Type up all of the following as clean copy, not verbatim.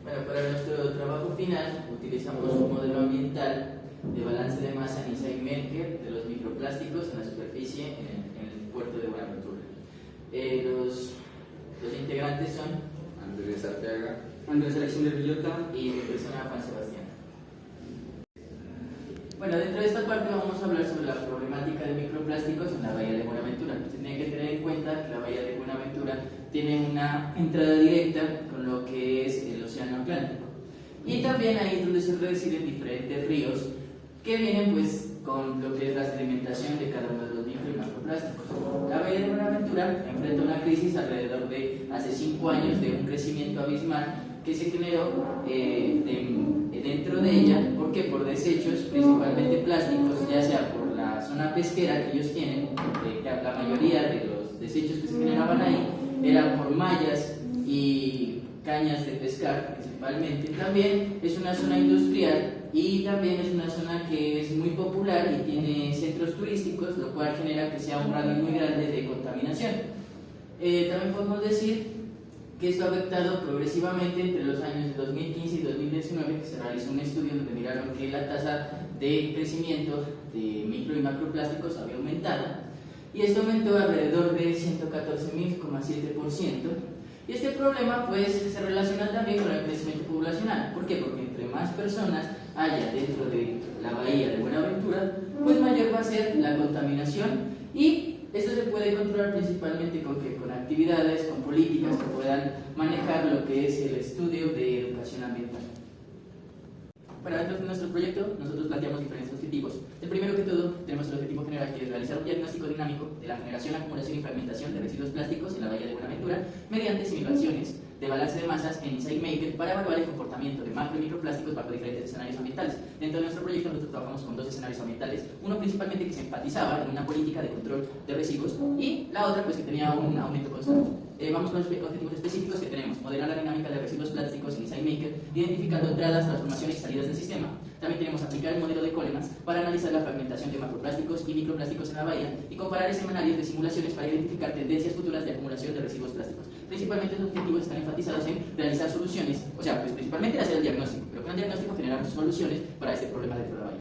Bueno, para nuestro trabajo final utilizamos un modelo ambiental de balance de masa Nissan-Merkel de los microplásticos en la superficie en el puerto de Buenaventura. Los integrantes son Andrés Arteaga, Andrés Alexander Villota y mi persona Juan Sebastián. Bueno, dentro de esta parte vamos a hablar sobre la problemática de microplásticos en la bahía de Buenaventura. Se tiene que tener en cuenta que la bahía de Buenaventura tiene una entrada directa con lo que es el océano Atlántico. Y también ahí es donde se residen diferentes ríos que vienen pues con lo que es la sedimentación de cada uno de los micro y macroplásticos. La bahía de Buenaventura enfrenta una crisis alrededor de hace 5 años de un crecimiento abismal que se generó dentro de ella, porque por desechos, principalmente plásticos, ya sea por la zona pesquera que ellos tienen, que la mayoría de los desechos que se generaban ahí eran por mallas y cañas de pescar principalmente. También es una zona industrial y también es una zona que es muy popular y tiene centros turísticos, lo cual genera que sea un radio muy grande de contaminación. También podemos decir que esto ha afectado progresivamente entre los años de 2015 y 2019, que se realizó un estudio donde miraron que la tasa de crecimiento de micro y macroplásticos había aumentado, y esto aumentó alrededor de 114,7%. Y este problema pues se relaciona también con el crecimiento poblacional. ¿Por qué? Porque entre más personas haya dentro de la bahía de Buenaventura, pues mayor va a ser la contaminación, y esto se puede controlar principalmente con actividades, con políticas que puedan manejar lo que es el estudio de educación ambiental. Bueno, dentro de nuestro proyecto nosotros planteamos diferentes objetivos. El primero que todo tenemos el objetivo general, que es realizar un diagnóstico dinámico de la generación, acumulación y fragmentación de residuos plásticos en la bahía de Buenaventura mediante simulaciones de balance de masas en Insight-Maker para evaluar el comportamiento de macro y microplásticos bajo diferentes escenarios ambientales. Dentro de nuestro proyecto nosotros trabajamos con 2 escenarios ambientales, uno principalmente que se enfatizaba en una política de control de residuos y la otra pues que tenía un aumento constante. Vamos con los objetivos específicos que tenemos: modelar la dinámica de residuos plásticos en Insight-Maker, identificando entradas, transformaciones y salidas del sistema. También tenemos aplicar el modelo de Coleman para analizar la fragmentación de macroplásticos y microplásticos en la bahía y comparar escenarios de simulaciones para identificar tendencias futuras de acumulación de residuos plásticos. Principalmente los objetivos están enfatizados en realizar soluciones, o sea, pues principalmente hacer el diagnóstico, pero con el diagnóstico generar soluciones para este problema dentro de la bahía.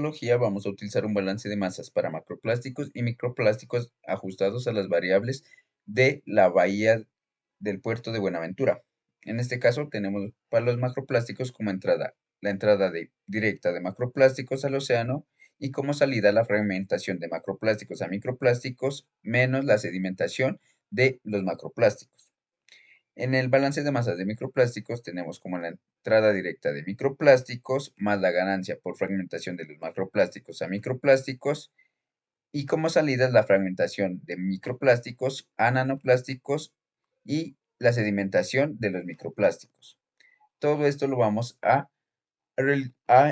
tecnología vamos a utilizar un balance de masas para macroplásticos y microplásticos ajustados a las variables de la bahía del puerto de Buenaventura. En este caso tenemos para los macroplásticos como entrada la entrada directa de macroplásticos al océano, y como salida la fragmentación de macroplásticos a microplásticos menos la sedimentación de los macroplásticos. En el balance de masas de microplásticos tenemos como la entrada directa de microplásticos más la ganancia por fragmentación de los macroplásticos a microplásticos, y como salidas la fragmentación de microplásticos a nanoplásticos y la sedimentación de los microplásticos. Todo esto lo vamos a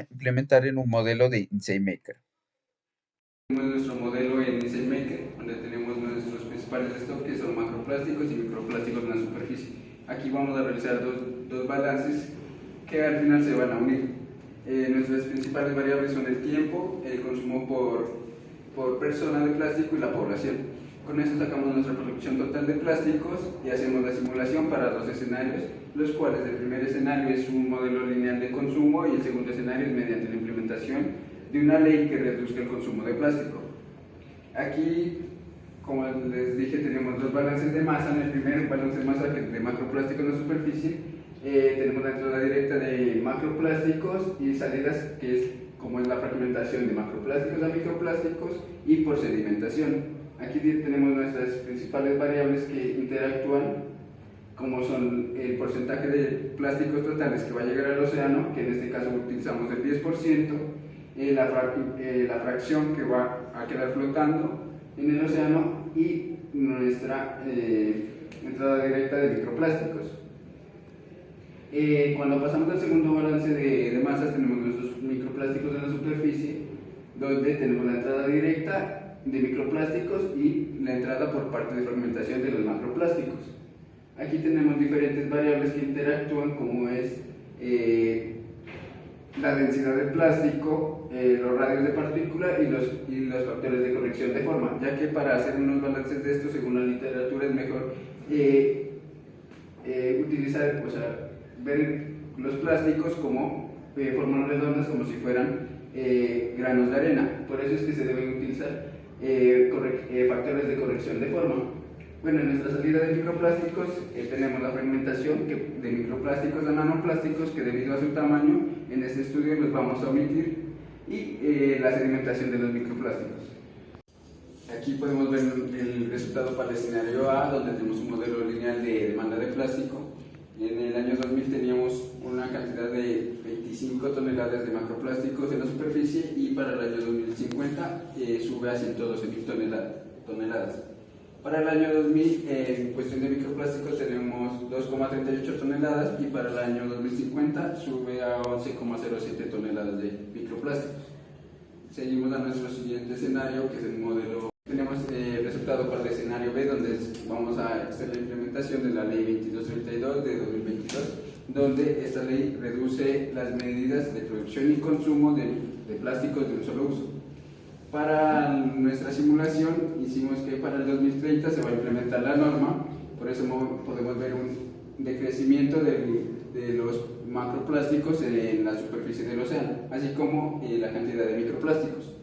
implementar en un modelo de Insight-Maker. Tenemos nuestro modelo en Insight-Maker, donde tenemos nuestros principales stocks, que son macroplásticos y microplásticos en la superficie. Aquí vamos a realizar dos balances que al final se van a unir. Nuestras principales variables son el tiempo, el consumo por persona de plástico y la población. Con esto sacamos nuestra producción total de plásticos y hacemos la simulación para 2 escenarios, los cuales el primer escenario es un modelo lineal de consumo y el segundo escenario es mediante la implementación de una ley que reduzca el consumo de plástico. Aquí, como les dije, tenemos 2 balances de masa. En el primer balance de masa, que es de macroplástico en la superficie, tenemos la entrada directa de macroplásticos y salidas, que es como es la fragmentación de macroplásticos a microplásticos y por sedimentación. Aquí tenemos nuestras principales variables que interactúan, como son el porcentaje de plásticos totales que va a llegar al océano, que en este caso utilizamos el 10%, la fracción que va a quedar flotando en el océano y nuestra entrada directa de microplásticos. Cuando pasamos al segundo balance de masas, tenemos nuestros microplásticos en la superficie, donde tenemos la entrada directa de microplásticos y la entrada por parte de fragmentación de los macroplásticos. Aquí tenemos diferentes variables que interactúan, como es la densidad del plástico, los radios de partícula y los factores de corrección de forma, ya que para hacer unos balances de estos, según la literatura, es mejor utilizar, ver los plásticos como formas redondas, como si fueran granos de arena. Por eso es que se deben utilizar factores de corrección de forma. Bueno, en nuestra salida de microplásticos tenemos la fragmentación de microplásticos a nanoplásticos, que debido a su tamaño en este estudio los vamos a omitir, y la sedimentación de los microplásticos. Aquí podemos ver el resultado para el escenario A, donde tenemos un modelo lineal de demanda de plástico. En el año 2000 teníamos una cantidad de 25 toneladas de macroplásticos en la superficie, y para el año 2050 sube a 112.000 toneladas. Para el año 2000, en cuestión de microplásticos, tenemos 2,38 toneladas, y para el año 2050 sube a 11,07 toneladas de microplásticos. Seguimos a nuestro siguiente escenario, que es el modelo. Tenemos el resultado para el escenario B, donde vamos a hacer la implementación de la Ley 2232 de 2022, donde esta ley reduce las medidas de producción y consumo de plásticos de un solo uso. Para nuestra simulación hicimos que para el 2030 se va a implementar la norma, por eso podemos ver un decrecimiento de los macroplásticos en la superficie del océano, así como la cantidad de microplásticos.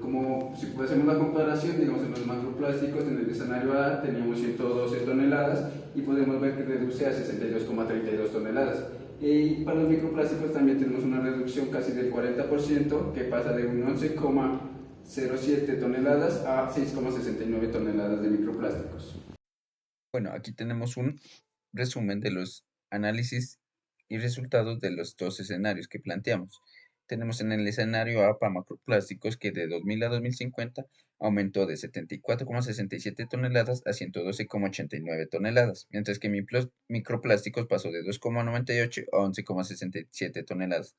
Como si hacemos la comparación, digamos, en los macroplásticos en el escenario A teníamos 112 toneladas y podemos ver que reduce a 62,32 toneladas. Y para los microplásticos también tenemos una reducción casi del 40%, que pasa de un 11,07 toneladas a 6,69 toneladas de microplásticos. Bueno, aquí tenemos un resumen de los análisis y resultados de los dos escenarios que planteamos. Tenemos en el escenario A para macroplásticos que de 2000 a 2050 aumentó de 74,67 toneladas a 112,89 toneladas, mientras que microplásticos pasó de 2,98 a 11,67 toneladas.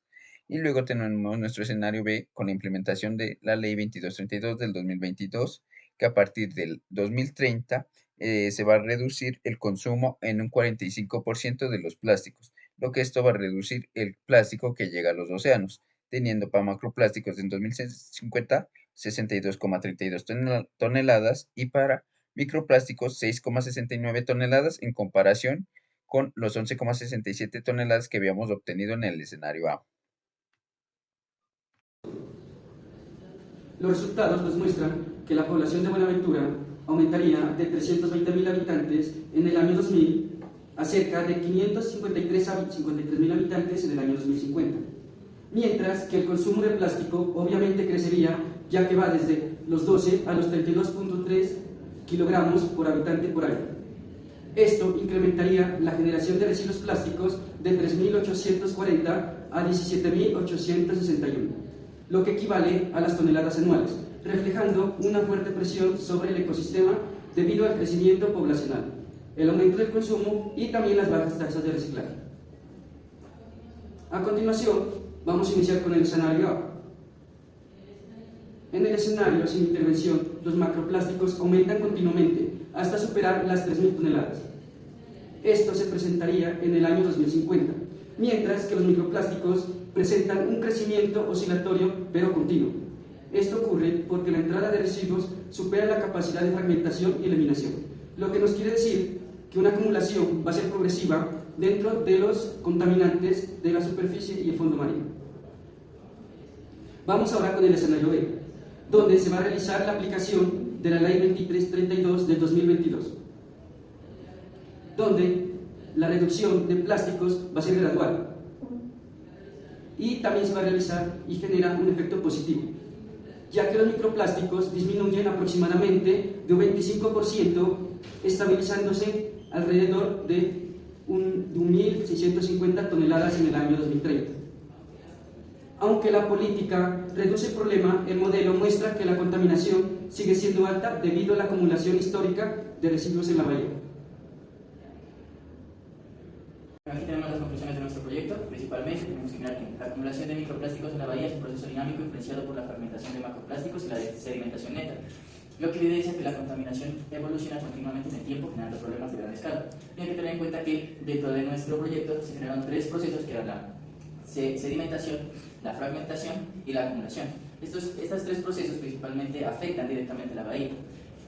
Y luego tenemos nuestro escenario B con la implementación de la Ley 2232 del 2022, que a partir del 2030 se va a reducir el consumo en un 45% de los plásticos, lo que esto va a reducir el plástico que llega a los océanos, teniendo para macroplásticos en 2050 62,32 toneladas y para microplásticos 6,69 toneladas, en comparación con los 11,67 toneladas que habíamos obtenido en el escenario A. Los resultados nos muestran que la población de Buenaventura aumentaría de 320.000 habitantes en el año 2000 a cerca de 553.000 habitantes en el año 2050, mientras que el consumo de plástico obviamente crecería, ya que va desde los 12 a los 32,3 kilogramos por habitante por año. Esto incrementaría la generación de residuos plásticos de 3.840 a 17.861, lo que equivale a las toneladas anuales, reflejando una fuerte presión sobre el ecosistema debido al crecimiento poblacional, el aumento del consumo y también las bajas tasas de reciclaje. A continuación, vamos a iniciar con el escenario A. En el escenario sin intervención, los macroplásticos aumentan continuamente hasta superar las 3.000 toneladas. Esto se presentaría en el año 2050, mientras que los microplásticos presentan un crecimiento oscilatorio pero continuo. Esto ocurre porque la entrada de residuos supera la capacidad de fragmentación y eliminación, lo que nos quiere decir que una acumulación va a ser progresiva dentro de los contaminantes de la superficie y el fondo marino. Vamos ahora con el escenario B, donde se va a realizar la aplicación de la Ley 2332 del 2022, donde la reducción de plásticos va a ser gradual y también se va a realizar y genera un efecto positivo, ya que los microplásticos disminuyen aproximadamente de un 25%, estabilizándose alrededor de 1.650 toneladas en el año 2030. Aunque la política reduce el problema, el modelo muestra que la contaminación sigue siendo alta debido a la acumulación histórica de residuos en la bahía. Aquí tenemos las conclusiones de nuestro proyecto. Principalmente tenemos que mirar que la acumulación de microplásticos en la bahía es un proceso dinámico influenciado por la fragmentación de macroplásticos y la sedimentación neta, lo que evidencia que la contaminación evoluciona continuamente en el tiempo, generando problemas de gran escala. Y hay que tener en cuenta que dentro de nuestro proyecto se generaron tres procesos, que eran la sedimentación, la fragmentación y la acumulación. Estos tres procesos principalmente afectan directamente a la bahía.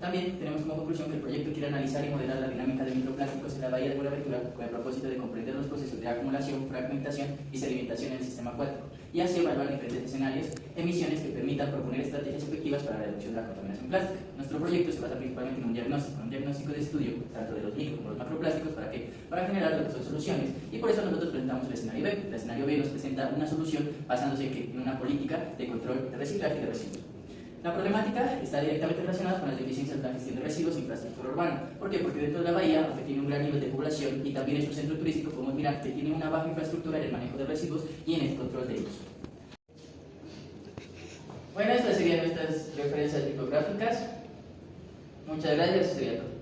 También tenemos como conclusión que el proyecto quiere analizar y modelar la dinámica de microplásticos en la bahía de Buenaventura con el propósito de comprender los procesos de acumulación, fragmentación y sedimentación en el sistema acuático, y así evaluar diferentes escenarios, emisiones que permitan proponer estrategias efectivas para la reducción de la contaminación plástica. Nuestro proyecto se basa principalmente en un diagnóstico de estudio, tanto de los micro como los macroplásticos, para generar lo que son soluciones, y por eso nosotros presentamos el escenario B. El escenario B nos presenta una solución basándose en una política de control de reciclaje de residuos. La problemática está directamente relacionada con las deficiencias de la gestión de residuos e infraestructura urbana. ¿Por qué? Porque dentro de la bahía, aunque tiene un gran nivel de población y también es un centro turístico, podemos mirar que tiene una baja infraestructura en el manejo de residuos y en el control de ellos. Bueno, estas serían nuestras referencias bibliográficas. Muchas gracias. Sería todo.